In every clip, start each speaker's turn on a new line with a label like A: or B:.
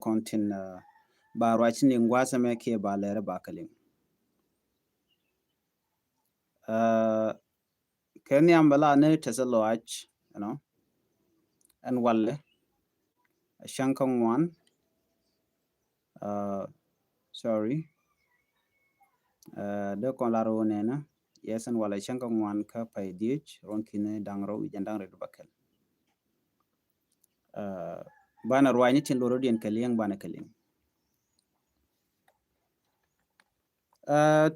A: kontin ba rwachni ngwasa me ke ba lere ba kalin kenya ambala ne tesaloach and walle shankong one sorry de kon laro nena yesen wala shankong one ka pay dich ronkine dangro jandang red bakel bana rwani tin loro dien kalien bana kalin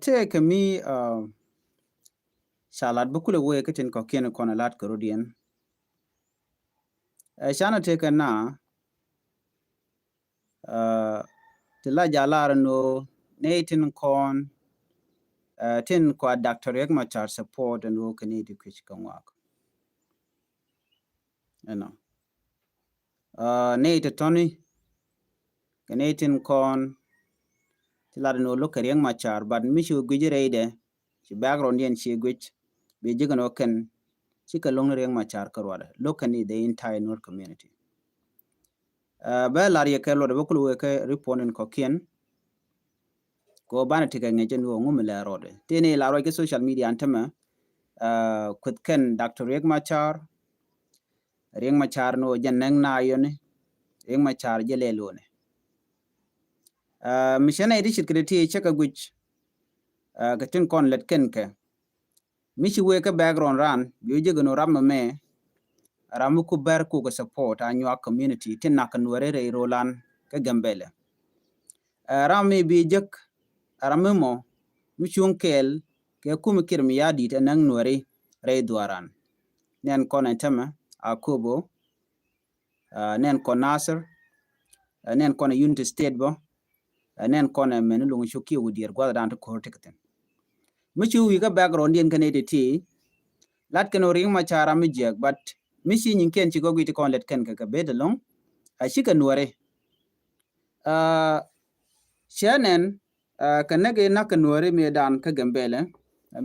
A: te kami salad bukule we katin ko ken kon lat ko dien shana te kana tila jalar no netin kon tin kwa Dr. Yegmachar support and work need to kish kan work need Tony netin kon tila no look at Yegmachar but mishu gujirede she background yen she gwich be jigan oken she ka long Yegmachar karwada look at the entire North community Bella Yakelo the vocal worker reporting kokien ko bana tika ngejen wo ngumela rode tene la roke social media antama kutken Dr. Yegmachar no janang na yone Yegmachar jelelone mishana edi shirketi cheka guch gatin kon letken ke mishi weka background ran yoje gono ramma me ramu ku ber ku go support anyo community tin nakan werere rolan ke gambele rami bi jek rammo michun kel ke kum kirmi yadi ta nang nuari ray duaran nen kon antama akobo nen kon nasir nen kon unity state bo nen kon men lungu shoki wudier gwa dan to ko tikten michu wi ga background yen kanete ti lat kan ring ma chara mi jek but mishi nyin ken ci gogi ti kon let ken ka bedalong a shika nuare shanen kanage nak nuare me dan ka gambele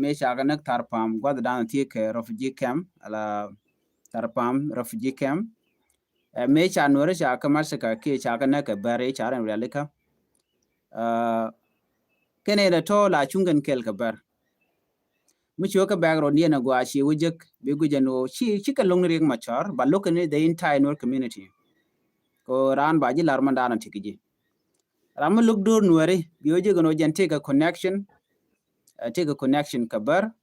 A: me shaga nak tarpam gwa dan ti ke refugee camp ala tarpam refugee camp me cha nuare sha kamar saka ke shaga nak bare charan realika kene da to la chungen kel ka bar mucho ka background yana gwa shi wujek be gujano shi ka long ring machar ba lokane the entire North community ko ran ba ji lar mandana tikiji ram look dur nuare bioje gono jan take a connection ka bar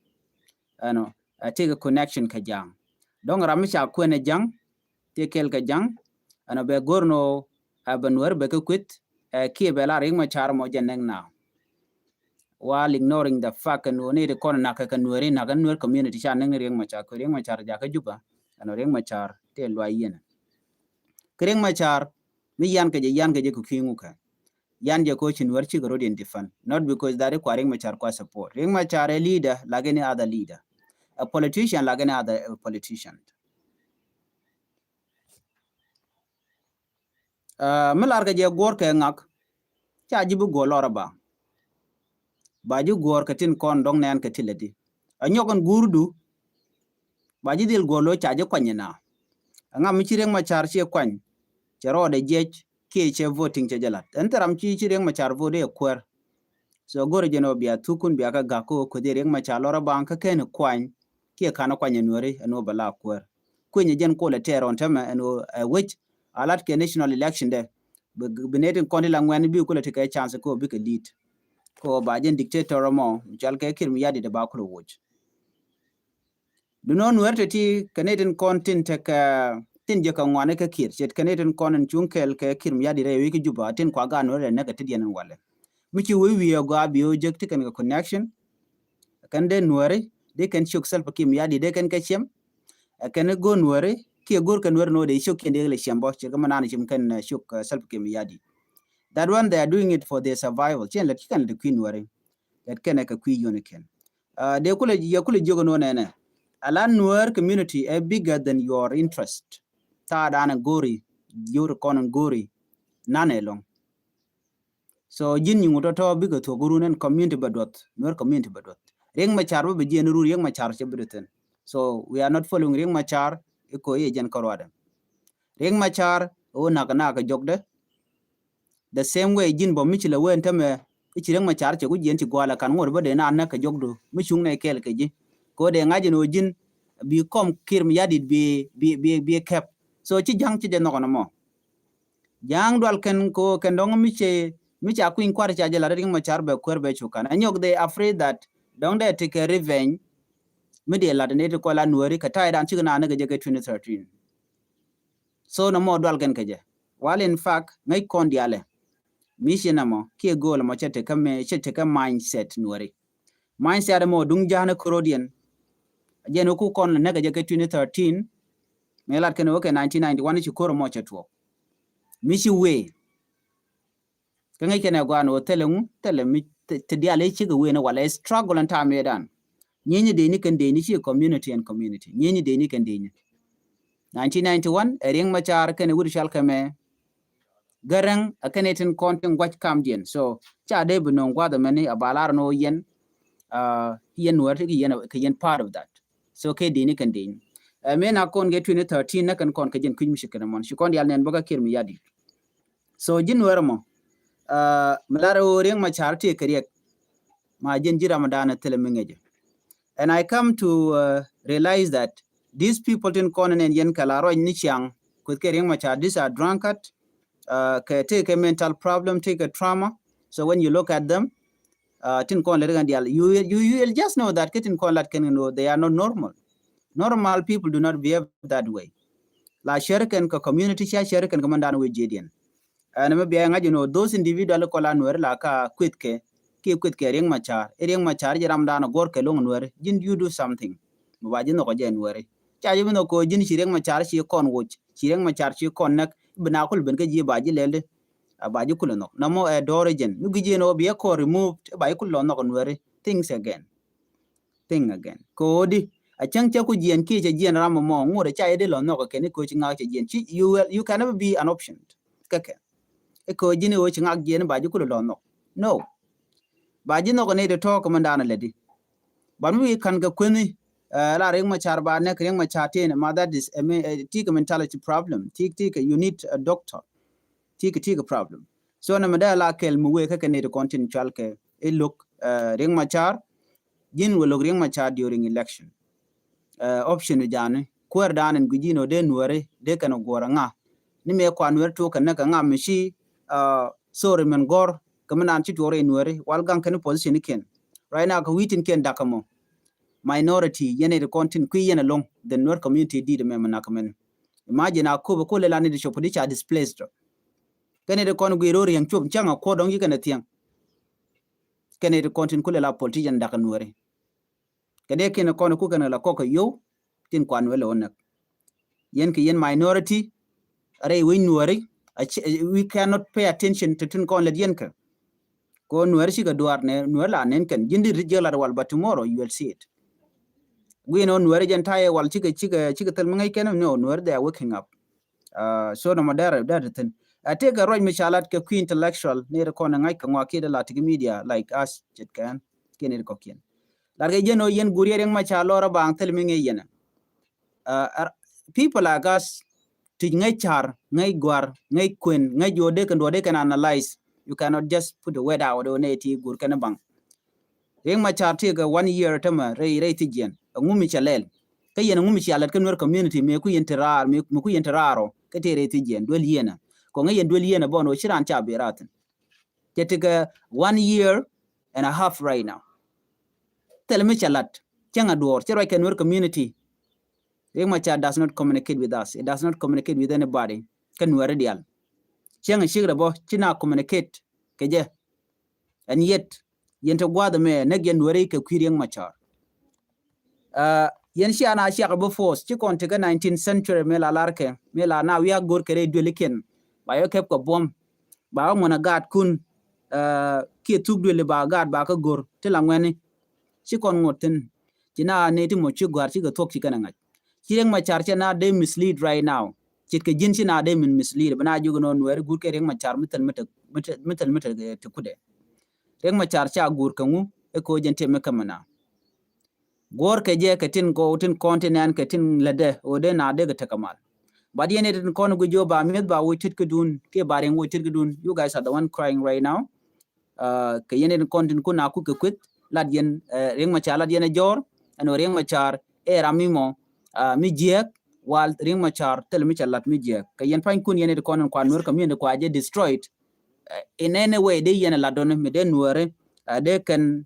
A: take a connection ka jang donc ram cha ko ne jang te kel ka jang be gorno abanwer be ka kwit ki be la ring machar mo janeng na while ignoring the fact and we need to corner ka nuari na kan nuar community cha nang ring machar ko ring machar ja ka juba ring machar te lo yen ring machar mi yan ka je ku kingu ka yan je ko chin warchi go rodin defend not because that ko ring machar ko support ring machar a leader like any other leader a politician like any other politician milar ka je gor ka ngak cha jibu go lora ba ji gor ka tin kon dong nan ka tiladi anyogon gurdu ba ji dil go lo cha je kwanyina anga mi chireng machar che kwany chero de je ke che voting che jalat enteram chi chireng machar vode kwer so gore jeno bia tukun bia ka ga ko de reng machar lora bank ka ken kwany ke kana kwanya nore eno bala kwer kwenye jen ko le teron tama eno which alat ke national election de binetin kondi la ngwan bi ko le take chance ko bi ka lead ko ba jen dictator mo jal ke kirmi yadi de ba ko wuj du non werte ti Canadian content ka tin je ka ngwane ka kir jet Canadian konen chunkel ke kirmi yadi re wi ki juba tin kwa ga no re ne ka tidien wale mi ci wi ga bi o jek ti kan connection kan de nuare de kan chuk sel pakim yadi de kan ka chem kan go nuare ki gor kan nuare no de chuk kende le chembo ci ga manana chim kan chuk sel pakim yadi that one they are doing it for their survival chen let kan de queen nuare that can ka kwi yoniken de kula ya kula jogo no ne alan nuar community is bigger than your interest ta dana gori your konon gori nane long so jin you to bigger to gurunen community badot nuar community badot ring machar be jien ru ring machar chebreten so we are not following ring machar ko ye jen korwada ring machar o na ka jogde the same way jin bo michila wen tame ichireng machar che ku jien ti gwala kan ngor bode na na ka jogdo mi chung ne kel ke ji ko de ngaji no jin bi kom kirm yadit bi kep so chi jang chi de no no mo jang dwal ken ko ken dong mi cha kuin kwar cha jela ring machar be kwer be chukan anyok they afraid that don't they take a revenge mi de la de ne ko la nuori ka tai dan chi na ne ge 2013 so no mo dwal ken ke je while in fact ngai kon diale mission mo ke goal mo chete ka mindset nuori mindset mo dung jana korodien jeno ku kon ne ga 2013 melat ken oke 1991 chi koro mo chetwo mishi we kangai ken gwan o tele mi te diale chi ga we no wala struggle and time dan nyenye de ni kan de ni chi community and community nyenye de ni kan de ni 1991 ering machar ken wur shal kame garang akanetin kontin gwach kamdien so cha de bunong gwa the many abalar no yen yen wor ki yen part of that so ke de ni kan de ni men akon ge 2013 na kan kon ka jen kuin mishikana mon shikon yal nen boga kirmi yadi so jin wermo mlara ring machar te kariek ma jen jira madana telemingeje and I come to realize that these people in konen yen kalaro ni chiang kut ke ring machar these are drunkard take a mental problem take a trauma so when you look at them tin kon le gandial you just know that kitin kon lat ken no they are not normal people do not behave that way la shirken ka community shirken ka mandan we jedian and maybe ngaji no those individual ko la nuer la ka quit ke ring machar jaram dan gor ke long nuer jin you do something mo waji no ko je nuer cha ji no ko jin ring machar shi kon wuch ring machar shi kon nak bina kul ben ke ji baji lele baji kul no namo a dorigen mu gije no be ko removed baji kul no nuer things again ko di a chang cha ku jien ki cha jien ram mo ngure cha ide lo no ko ken ko chi nga cha jien chi you can never be an option kake e ko jini o chi nga jien baji kul lo no baji no ko ne de to ko mandana ledi ban wi kan ga kweni la ring machar ba ne ring machar te ma that is a tik mentality problem tik you need a doctor tik problem so na madala kel mu we ka ne de continue chalke e look ring machar jin wo log ring machar during election option jane kwer danen gujino de nuore de kan gora nga ni me kwa nuer to kan ka nga mishi sorry men gor kamanan ci tore nuore wal gan kan position ken right now ka witin ken dakamo minority yene de content ku yene long the nuer community did me manakamen imagine akobo ko le lani de shopodi cha displaced kene de kon giro yang chop changa ko dong yikana tiang kene de content ku le la politician dakan nuore kede ken kon ku kana la ko yo tin kwan wele onak yen ki yen minority are we nuore we cannot pay attention to tin kon le yen ka ko nuer shi ga duar ne nuer la nen kan jindi rijela wal but tomorrow you will see it we know nuer jen taye wal chiga tel ngai ken no nuer they are waking up so no madara that thing I take a right mishalat ke queen intellectual ne ko na ngai ka ngwa ke la tig media like us chit kan ken ko ken la ga jeno yen guriere ma cha lora bang tel ngai yena people like us tig ngai char ngai gwar ngai queen ngai jode kan do de kan analyze you cannot just put the word out on it gur kan bang reng ma char te ga 1 year tama rei tijen ngumi chalel ka yen ngumi chalat kan wer community me ku yenterar me ku yenteraro ka te rei tijen dol yena ko ngai yen dol yena bono chiran cha berat te 1 year and a half right now tel me chalat changa dor chero kan wer community reng ma char does not communicate with us it does not communicate with anybody kan wer dial changa shigra bo china communicate keje and yet yente gwada me ne gen wore ke kwireng machar yen shi ana shi abo force ci kon te 19th century me la larke me la na wiya gor kere doliken ba yo kep ko bom ba mona gad kun ki tuk dole ba gad ba ka gor te la ngweni ci kon ngoten ci na ne ti mo ci gwar ci ga tok ci kana ngaj ci reng machar ci na de mislead right now ci ke jin ci na de min mislead bana jugo non wer gur ke reng machar mital te kude reng machar cha gur kangu e ko jente me kamana gor ke je ke tin go tin continent ke tin lede o de na de ga takamal But yen it kon go jo ba met ba wo tit kudun ke baring wo tit kudun. You guys are the one crying right now. Ke yen it kon tin kuna ku ke kwit lad yen ring ma cha lad yen jor ano ring ma char e ramimo mi jek wal ring ma char tel mi chalat mi jek ke yen pan kun yen it kon kwa nur community kwa je destroyed in any way de yen la don me de nuore de kan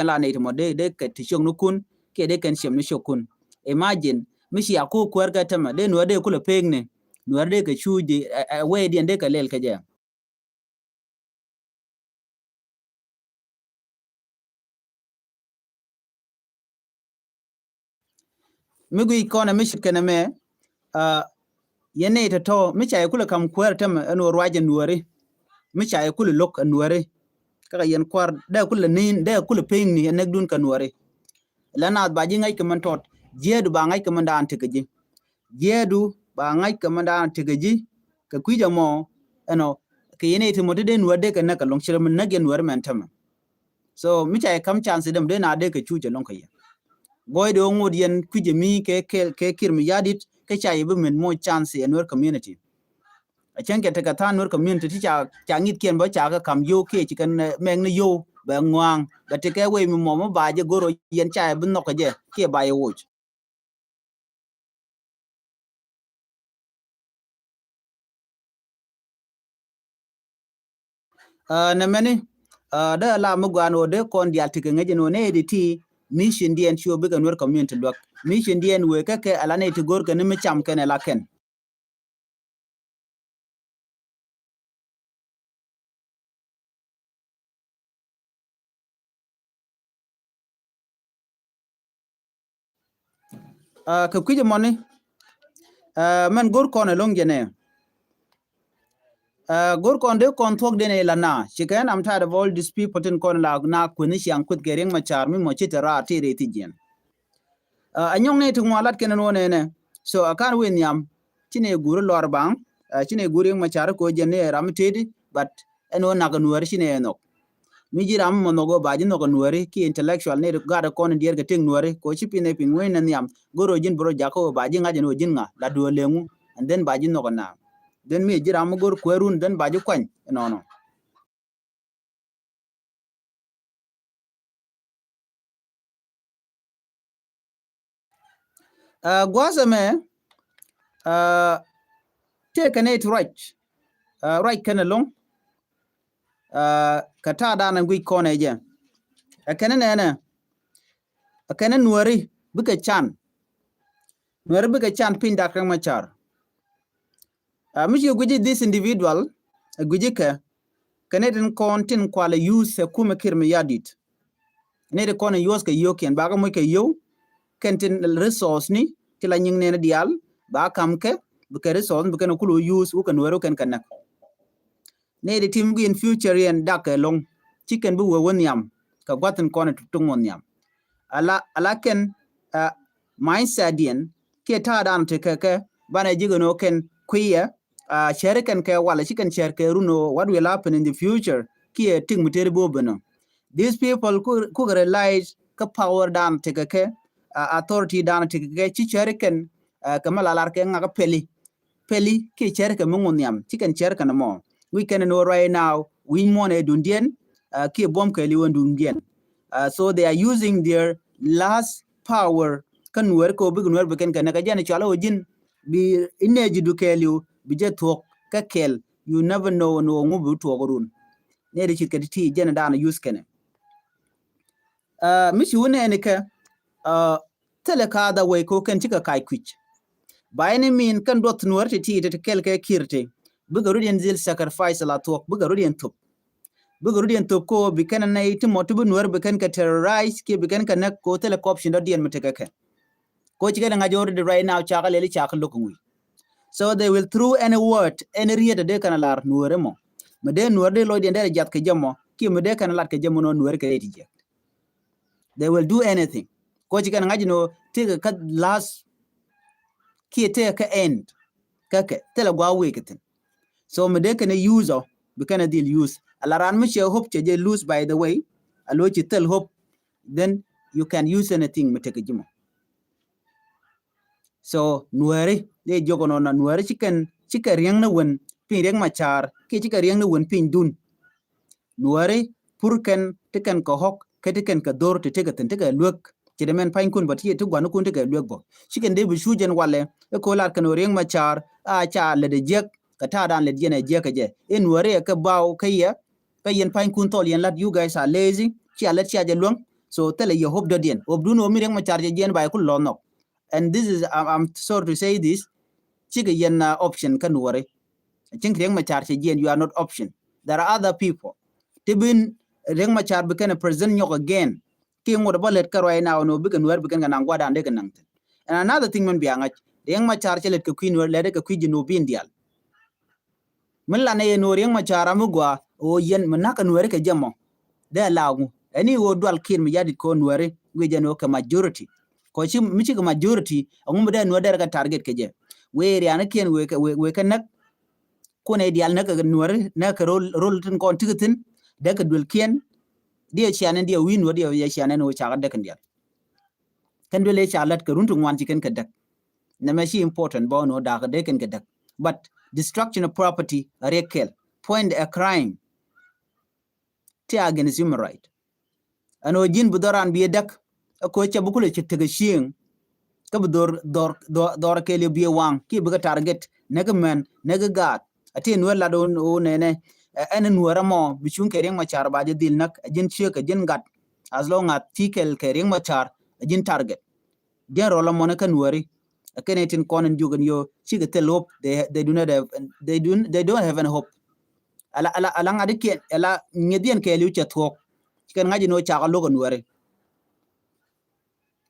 A: la ne mo de ke ti shong nukun ke de kan shem ni shokun. Imagine mishi aku kwer ka tema de nuore de kula pegne nuore de ke chuji we de ka lel ke je. Migui kona mishi kana me yene to micha kula kam kwer tema eno rwaje nuore micha kula lok nuore kaka yen kwar de kula nin de kula pengni ene dun ka nuore lana ba jingai ke man tot jedu ba ngai ke man dan tikeji jedu ba ngai ke man dan tikeji ka kuija mo eno ke yene to modde nuore ke na ka long shirem na gen nuore man tema so micha kam chance dem de na de ke chuje long ka ye goy de ngod yen kuje mi ke kirmi yadit ke chai bu men mo chance en nuore community a chen ke ta tan nur community ti cha ngit kien bo cha ka kam yo ke chi kan meng ne yo ba ngwang ba te ke we mi mo ba je goro yen cha bu no ke je ke ba ye wo na meni da la mu gano de kon dia ti ke ngeje no ne di ti mission dien chu bi kan nur community lok mission dien we ke ala ne ti gor ke ne mi cham ke ne la ken ka kuje moni man gor kon long je ne gor kon de kon thok de ne la na chicken I'm tired of all these people tin kon la na kuni siang kut gering ma char mi mo chitara ti re ti jen anyong ne tu ngalat ken no ne so akan win yam chine guru lor bang chine guru ma char ko jen ne ram tedi but eno na ga nuar chine no mi jiram mo no go baji no go nuari ki intellectual ne ga da kon dier ga ting nuari ko chi pine pin wen ne yam goro jin bro jako baji ngaje no jin nga la do lengu and then baji no go na then mi jiram gor kwerun then baji kwan no gwaza me take an it right kan long kata da nan gui kone je akene ne akene nuari buke chan nuari buke chan pin da kan machar mishi guji this individual guji ka kaneten kon tin kwala use kuma kirmi yadit ne de kon yos ka yoken baga mo ka yo kentin resource ni tila nying ne dial ba kam ke buke resource buke no kulu use u kan nuaro kan kanak ne de tim in future yen dak long chicken bu won yam ka gwatin kon tung mon yam ala ken mindset dien ke ta dan te ke bana jigono ken kwiya share kan ke wala chicken share ke runo what will happen in the future ki ting muteri bobono these people ku realize ka power dan te ke authority dan te ke chi share ken kamala lar ke nga peli ki share ke mungun yam chicken share kan mo we can know right now we money dundien ki bom ke liwon dundien so they are using their last power kan wer ko bi wer beken kan ka jani chala ojin bi ineji du keliu bi je thok ka kel you never know no ngubu to gorun ne de chit ti jena dana use kene mishi wone ne ka tele ka da way ko kan chika kai kwich by any mean kan dot nuwer ti te kel ke kirte bi garudien zil sacrifice la thok bi garudien top bugurudien to ko bikan na iti motubu nuwer bikan ka terrorize ki bikan ka nak ko tele corruption do dien muteka ka ko chiga nga jor de right now chaka leli chaka lokungui so they will through any word any rieta de kana lar nuwer mo mede nuwer de lo de ndere jat ke jamo ki mede kana lar ke jamo no nuwer ke eti je they will do anything ko chiga nga jino tiga ka last ki te ka end kake tele gwa weketin so mede kana user bikan deal use alaran mi che hope che lose by the way alo chi tel hope then you can use anything meteke jimo so nuere de jogono na nuare chicken riang na wen pin riang machar ki chicken riang na wen pin dun nuare purken teken ko hok ke teken ka dor te teke ten teke luek chide men pain kun bat ye tu gwanu kun teke luek bo chicken de bishu jen wale e ko lar kan riang machar a cha le de jek ka ta dan le jene jek je e nuare ke baw ke ye ka yen pain kun tol yen lat you guys are lazy chi alet cha je luang so tele ye hob do dien hob du no mi riang machar je jen bay ku lo no and this is I'm sorry to say this chike yen option kan nuare chin riang machar je jen you are not option there are other people tibin riang machar became a president nyok again ki ngod balet ka right now no bigan wer bigan nan gwada ande kan nang and another thing man bianga riang machar chelet ka queen wer lede ka kwiji no bin dial min la ne no riang machar amugwa o yen manaka wer ka jamo de lawu ani wo dwal kin mi yadi ko wer we jeno ka majority ko chi mi chi ka majority ngum de no der ka target ke je we riana ken we ka nak ko ne dial nak ka wer na ka rol tin kon tigitin de ka dul kien dia chianen dia win wo dia ya chianen wo chaga de kan dia kan dole chalat ka runtu ngwan chiken ka dak na ma shi important bo no da ka de kan ka dak but destruction of property rekel point a crime ti against human right ano jin budoran bi dak ko cha bukule chittega shing ka dor ke le bi wang ki bi target nega men nega gat ati no la don o nene en nuara mo bichun kering machar ba je dil nak jin che ka jin gat as long as tikel kering machar jin target den rola mo ka nuari kenetin konen jugan yo chiga telop they do not have they don't have any hope ala ngadi ken ala ngedien ke liu cha thok ken ngaji no cha lo kan nuari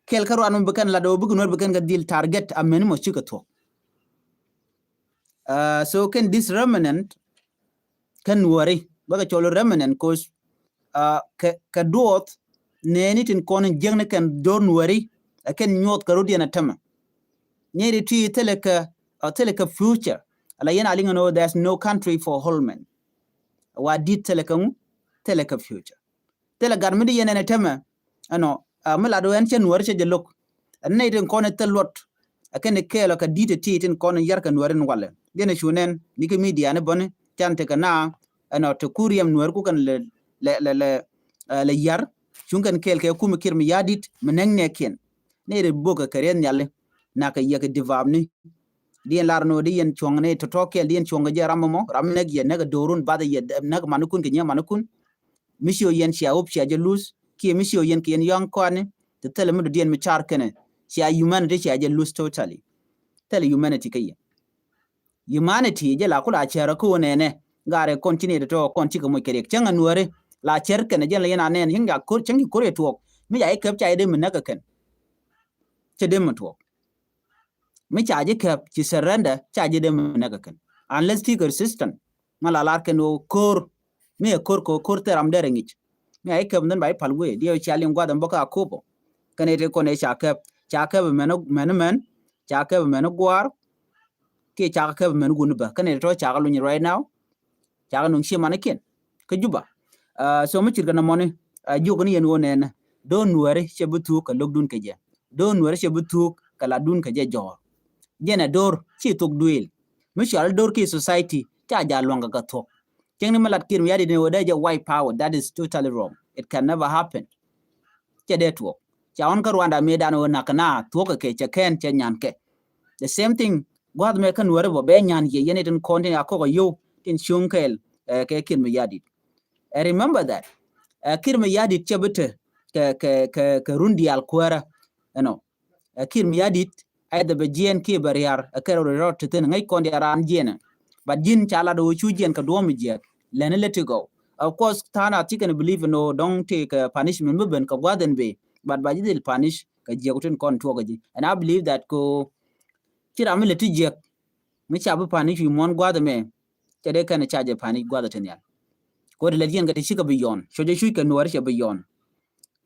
A: kel karu anu bekan la do bugun bekan ga dil target amen mo chiga thok so can this remnant kan wari baga cholo remnant cause ka dot neni tin konen jengne kan don wari ken nyot karudi na tama nyeri ti teleka future ala yana alinga no there's no country for Holman wa dit teleka future tele garmidi yana na tama ano mala do en chen wari che jelok ne tin konen telot ken kelo ka dit ti tin konen yar kan warin wale dene shunen niki media ne bone chante kana ano to kuriyam nuer ku kan le yar chungan kel ke kum kirmi yadit meneng ne ken ne re boga karen nyalle naka yeke divabni dien larno dien chongne to tokel dien chonga je rammo ramne ge ne dorun bada ye ne manukun ke nya manukun misio yen sia op sia je lose ki misio yen ken yang kwane to tele mu dien mi char kene sia humanity sia je lose totally tele humanity ke humanity je la kula chera ko ne gare continue to konti ko mo kere changa nuare la cher ken je la yana ne hinga ko changi ko re to mi ya ikap cha de min naka ken che de mo to mi cha je kap ci surrender cha je de min naka ken unless figure system mala lar ken o kor mi kor teram de ngich mi ya ikap nan bai palwe dio cha lim gwa dan boka kopo kane te ko ne cha kap men cha kap men gwar ke cha kap men gun ba kane to cha lu ni right now cha nung shi manakin ke juba so mi chirga na mone jugo ni yen wone na don nuare che butu ka logdun ke je don nuare che butu ka la dun ke je jor jena dor chi tok duel mi shal dor ki society ta ja longa ka tok keng ni malat kir mi yadi ne woda je white power that is totally wrong it can never happen che de tok cha on ka Rwanda me dan wona kana tok ke che ken che nyan ke the same thing god me kan nuare bo be nyan ye yene tin kontin akoko yo tin shunkel ke kir mi yadi I remember that kir mi yadi chebete ke rundi al kwara kir mi yadi ay da bejien ki bariar ke rot tin ngai kon dia ran jena but jin chala do chu jen ka do mi je len let it go of course tana chicken believe no don't take punishment movement ka gwaden be but ba jidil punish ka je ko tin kon to gaji and I believe that ko kira mi let je mi cha bu punish mon gwada me tede kan charge punish gwada tin ya ko de ledien ga tishika biyon shoje shu ka nuar che biyon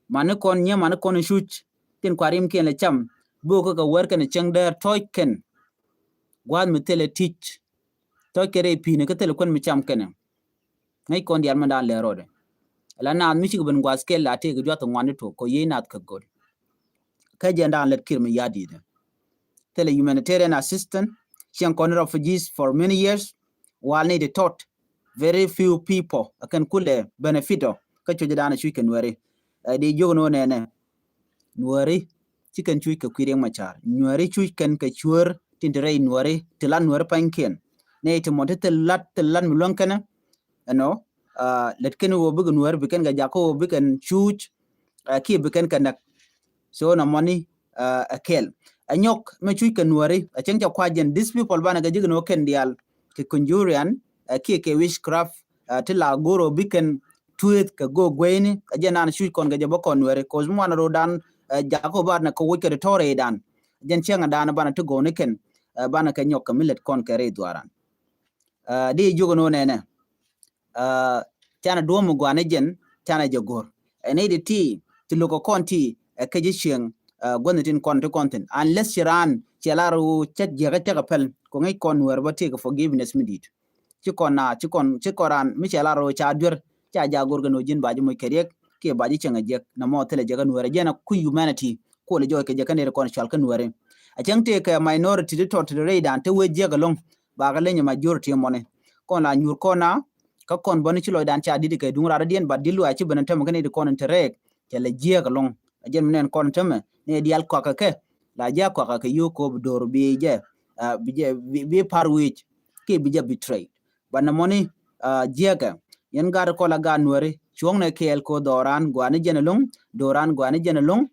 A: man kon nya man kon shuch tin kwarim ken le cham bu ko ka wer kan cheng der toyken gwad mi tele teach toy kere pine ka tele kon mi cham ken ngai kon diar man dan le rode la na mi chi ben gwas kel la te ga jota ngwan to ko ye nat ka god ka je ndan let kir mi yadi de tele humanitarian assistance chiang kon refugees for many years while need taught very few people akan kule benefito ka choje dana chui kan wari di jogo no ne nuari chicken chui ka kwireng machar nuari chui kan ka chuor tindere nuari tilan nuari panken ne to monte telan mulon kana no let ken wo bugun nuari biken ga jako biken chuch ki biken kanak so na money akel anyok me chui kan nuari a chen cha kwajen these people bana ga jigno ken dial ke conjurian ke witchcraft tila goro biken tuet ka go gweni ajena na chui kon ga jabo kon nuari cause mo na rodan jako bana ko woke tore dan jen chenga dana bana to go niken bana ka nyok millet kon kare dwaran di jogo no nene tana duomo gwane jen tana jagor ene de ti loko konti ka jisheng gwanetin kon to content unless chiran chelaro chet jega tega pel ko ngai kon wer bati ko forgiveness midit chikoran mi chelaro cha dur cha jagor gano jin baji mo kerek ke baji chenga jek na mo tele jega nuere jena ku humanity ko le joy ke jeka ne kon chal kan nuere a changte ka minority to raidan te we jega long ba ga lenye majority mone kon la nyur kona ka kon boni chilo dan cha didi ke dungra radien ba dilu a chi benen tem kan de kon terek tele jega long jen menen kon teme ne dial ko ka ke la ja ko ka yo ko dor bi je bi parwich ke bi je betray bana moni jega yen gar ko la ga nuere chuong ne kel ko doran gwani jenelung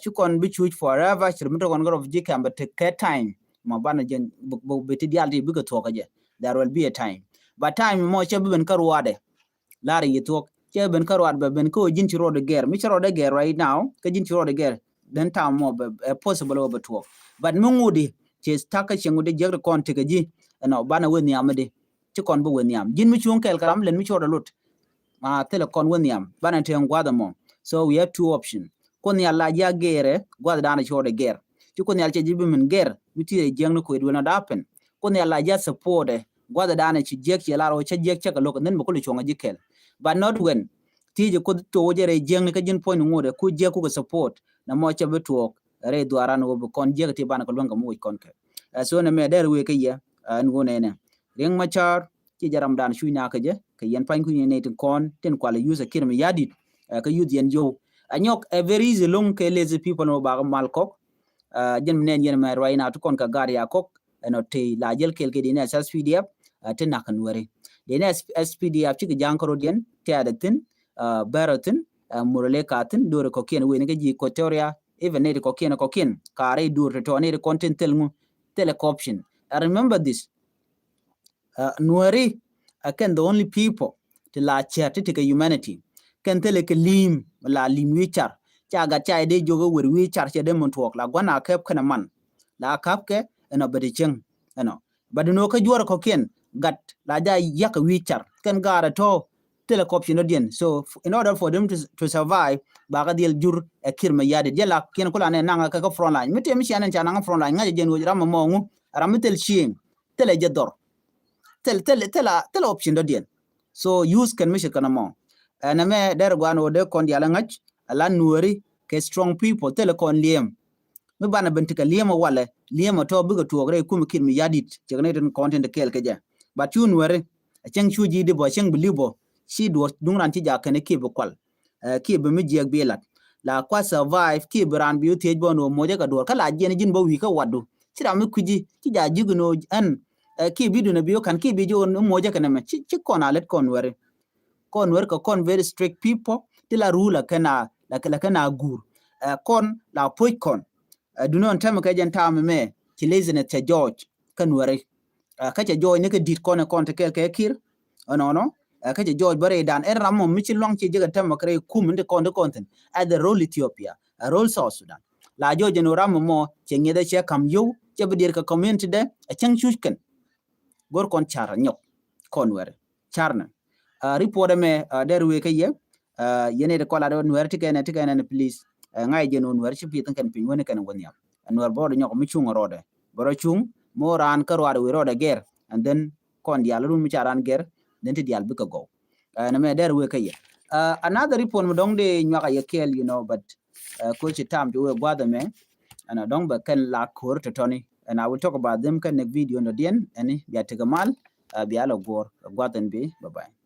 A: chukon bi chuch forever chirmito kon gorof jikam but take time ma bana jen bo beti dialdi bi ko to ka je there will be a time but time mo che ben karwade lari yitok che ben karwad be ben ko jin chiro de ger mi chiro de ger right now ka jin chiro de ger then time mo possible over to but mungudi che staka chengude jegre kon te ji no bana weni amade chukon bo weni am jin mi chuong kel karam len mi chiro lut ma tele kon weni am bana te ngwada mo so we have two options kon ya la ya gere gwada dana chiro de ger chukon ya che jibi min ger mi tire jeng ko edwana dapen kon ya la ya support gwada dana chi jek che laro che jek che ka lok nen mo ko chonga jikel but not when tije ko to jere jeng ka jin point ngode ku je ku support na mo che betuok re duaran wo kon je ti bana ko longa mo kon ke so na me der we ke ya ngone ne reng machar ti jaram dan shu nya ka je ke yen pan ku ne tin kon ten kwala user kirmi yadit ka yud yen jo anyok a very easy long ke lazy people no ba mal ko jen nen yen ma right now to kon ka gar ya ko no te la jel kel ke dine sas pdf tin na kan wari dine spdf ci jang ko rodien te adatin baratin murale katin dore ko ken we ne ji kotoria even ne ko ken kare dur to ne content telmu telecoption I remember this nuari can the only people to la chat to humanity can tele ke lim la lim wichar cha ga cha de jogo wer wichar che de mon tok la gwana kep kana man la kap ke eno bedi cheng eno badino ka juara ko ken gat la ja yak wichar ken gara to telecoption odien so in order for them to survive baga diel jur e kirma yade jela ken kula ne nanga ka front line mete mi shanan cha nanga front line ngaje jen wajra mo mongu ramitel ching tele jedor tel option odien so use can mission kana mo na me der gwano de kon diala ngach ala nuori ke strong people tele kon liem mi bana bentika liema wala liema to biga tuogre kum kin mi yadit jegne den content kel keja but you nuori cheng chuji de bo cheng bilibo si do dungran ti jakane ki bo kwal ki be mi jeg belat la kwa survive ki brand bi te bono moje ka do kala jene jin bo wi ka wadu tira mi kuji ti ja jigno an ki bidu na biyo kan ki bijo moje kana ma ci kona let kon wari kon wer ko kon very strict people tila rula kana la kana gur kon la poy kon du non tam ka jan tam me ci lezene te George kan wari ka ca George ne ka dit kon te ke kir no ka ca George bare dan ram mo mi ci long ci jega tam kare kum de kon at the role Ethiopia a role South Sudan la George no ram mo ci ngede ci kam yow ci bidir ka community de a chang chuken gor kon chara nyok kon wari charna report me der we ke ye yene de kola do nuer tikene please ngai je no nuer chipi tan kan pin woni kan woni am nuer bodo nyoko mi chung rode boro chung moran karwade we rode ger and then kon dial rum mi charan ger then ti dial bika go na me der we ke ye another report mo dong de nyaka ye kel but ko chi tam jo we gwada me ana dong ba kan la kor to toni and I will talk about them next video no dien, and biya tigamal, biya la gor, gwaten be, bye bye.